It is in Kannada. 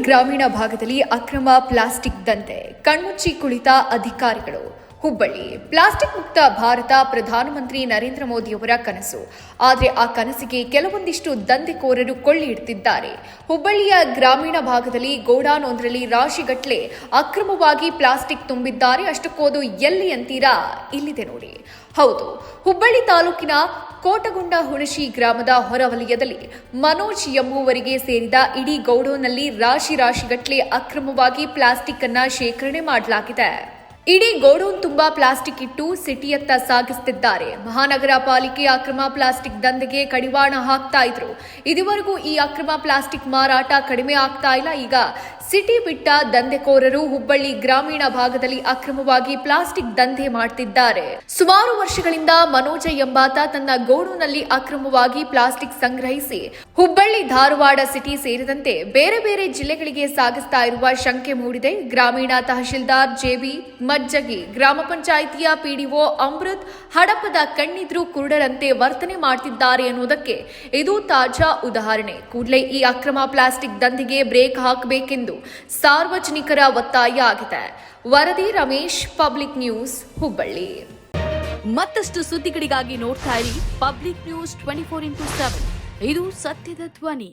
ಗ್ರಾಮೀಣ ಭಾಗದಲ್ಲಿ ಅಕ್ರಮ ಪ್ಲಾಸ್ಟಿಕ್ ದಂಧೆ ಕಣ್ಮುಚ್ಚಿ ಕುಳಿತ ಅಧಿಕಾರಿಗಳು. ಹುಬ್ಬಳ್ಳಿ ಪ್ಲಾಸ್ಟಿಕ್ ಮುಕ್ತ ಭಾರತ ಪ್ರಧಾನಮಂತ್ರಿ ನರೇಂದ್ರ ಮೋದಿಯವರ ಕನಸು. ಆದರೆ ಆ ಕನಸಿಗೆ ಕೆಲವೊಂದಿಷ್ಟು ದಂಧೆಕೋರರು ಕೊಳ್ಳಿ ಇಡ್ತಿದ್ದಾರೆ. ಹುಬ್ಬಳ್ಳಿಯ ಗ್ರಾಮೀಣ ಭಾಗದಲ್ಲಿ ಗೋಡಾನ್ ಒಂದರಲ್ಲಿ ರಾಶಿಗಟ್ಟಲೆ ಅಕ್ರಮವಾಗಿ ಪ್ಲಾಸ್ಟಿಕ್ ತುಂಬಿದ್ದಾರೆ. ಅಷ್ಟಕ್ಕೋದು ಎಲ್ಲಿ ಅಂತೀರಾ? ಇಲ್ಲಿದೆ ನೋಡಿ. ಹೌದು, ಹುಬ್ಬಳ್ಳಿ ತಾಲೂಕಿನ ಕೋಟಗುಂಡ ಹುಣಶಿ ಗ್ರಾಮದ ಹೊರವಲಯದಲ್ಲಿ ಮನೋಜ್ ಎಂಬುವರಿಗೆ ಸೇರಿದ ಇಡೀ ಗೋಡೌನ್ನಲ್ಲಿ ರಾಶಿಗಟ್ಟಲೆ ಅಕ್ರಮವಾಗಿ ಪ್ಲಾಸ್ಟಿಕ್ ಅನ್ನ ಶೇಖರಣೆ ಮಾಡಲಾಗಿದೆ. ಇಡೀ ಗೋಡೌನ್ ತುಂಬಾ ಪ್ಲಾಸ್ಟಿಕ್ ಇಟ್ಟು ಸಿಟಿಯತ್ತ ಸಾಗಿಸುತ್ತಿದ್ದಾರೆ. ಮಹಾನಗರ ಪಾಲಿಕೆ ಅಕ್ರಮ ಪ್ಲಾಸ್ಟಿಕ್ ದಂಧೆಗೆ ಕಡಿವಾಣ ಹಾಕ್ತಾ ಇದ್ರು. ಇದುವರೆಗೂ ಈ ಅಕ್ರಮ ಪ್ಲಾಸ್ಟಿಕ್ ಮಾರಾಟ ಕಡಿಮೆ ಆಗ್ತಾ ಇಲ್ಲ. ಈಗ ಸಿಟಿ ಬಿಟ್ಟ ದಂಧೆಕೋರರು ಹುಬ್ಬಳ್ಳಿ ಗ್ರಾಮೀಣ ಭಾಗದಲ್ಲಿ ಅಕ್ರಮವಾಗಿ ಪ್ಲಾಸ್ಟಿಕ್ ದಂಧೆ ಮಾಡ್ತಿದ್ದಾರೆ. ಸುಮಾರು ವರ್ಷಗಳಿಂದ ಮನೋಜ ಎಂಬಾತ ತನ್ನ ಗೋಡೌನ್ನಲ್ಲಿ ಅಕ್ರಮವಾಗಿ ಪ್ಲಾಸ್ಟಿಕ್ ಸಂಗ್ರಹಿಸಿ ಹುಬ್ಬಳ್ಳಿ ಧಾರವಾಡ ಸಿಟಿ ಸೇರಿದಂತೆ ಬೇರೆ ಬೇರೆ ಜಿಲ್ಲೆಗಳಿಗೆ ಸಾಗಿಸ್ತಾ ಇರುವ ಶಂಕೆ ಮೂಡಿದೆ. ಗ್ರಾಮೀಣ ತಹಶೀಲ್ದಾರ್ ಜೆಬಿ ಮಜ್ಜಗಿ, ಗ್ರಾಮ ಪಂಚಾಯಿತಿಯ ಪಿಡಿಒ ಅಮೃತ್ ಹಡಪದ ಕಣ್ಣಿದ್ರೂ ಕುರುಡರಂತೆ ವರ್ತನೆ ಮಾಡ್ತಿದ್ದಾರೆ ಎನ್ನುವುದಕ್ಕೆ ಇದು ತಾಜಾ ಉದಾಹರಣೆ. ಕೂಡಲೇ ಈ ಅಕ್ರಮ ಪ್ಲಾಸ್ಟಿಕ್ ದಂಧೆಗೆ ಬ್ರೇಕ್ ಹಾಕಬೇಕೆಂದು ಸಾರ್ವಜನಿಕರ ಒತ್ತಾಯ ಆಗಿದೆ. ವರದಿ ರಮೇಶ್, ಪಬ್ಲಿಕ್ ನ್ಯೂಸ್, ಹುಬ್ಬಳ್ಳಿ. ಮತ್ತಷ್ಟು ಸುದ್ದಿಗಳಿಗಾಗಿ ನೋಡ್ತಾ ಇರಿ ಪಬ್ಲಿಕ್ ನ್ಯೂಸ್ 24x7. ಇದು ಸತ್ಯದ ಧ್ವನಿ.